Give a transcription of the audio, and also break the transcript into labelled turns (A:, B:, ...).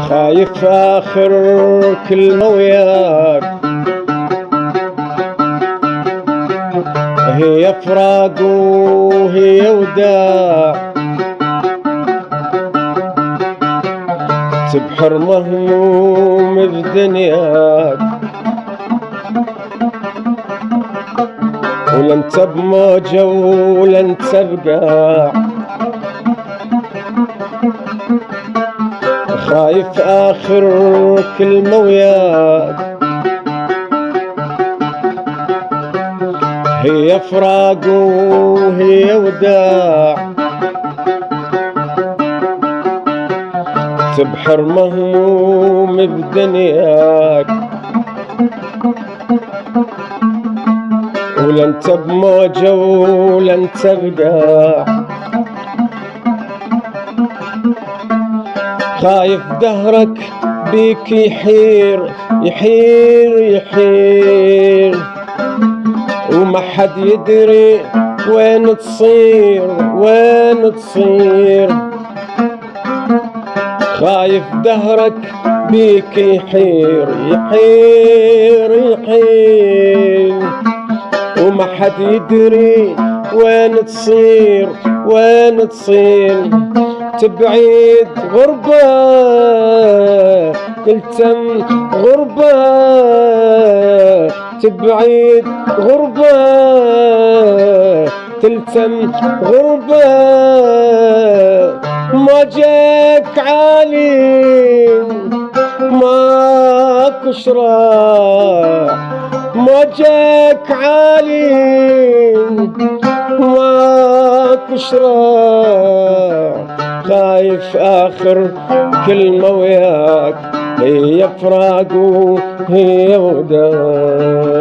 A: خايف آخر كلمة وياك هي فراق وهي وداع، تبحر مهموم بدنياك ولا انت بموجة ولا انت بقاع. خايف آخر كلمة وياك هي فراق وهي وداع، تبحر مهموم بدنياك ولا انت بموجة ولا انت بقاع. خايف دهرك بيك يحير يحير يحير وما حد يدري وين تصير وين تصير. خايف دهرك بيك يحير يحير يحير وما حد يدري وين تصير وين تصير. تبعيد غربة تلتم غربة، تبعيد غربة تلتم غربة. ما جاك عالي ماكو شراع، ما جاك عالي ماكو شراع. خايف آخر كلمة وياك هي فراق وهي وداع.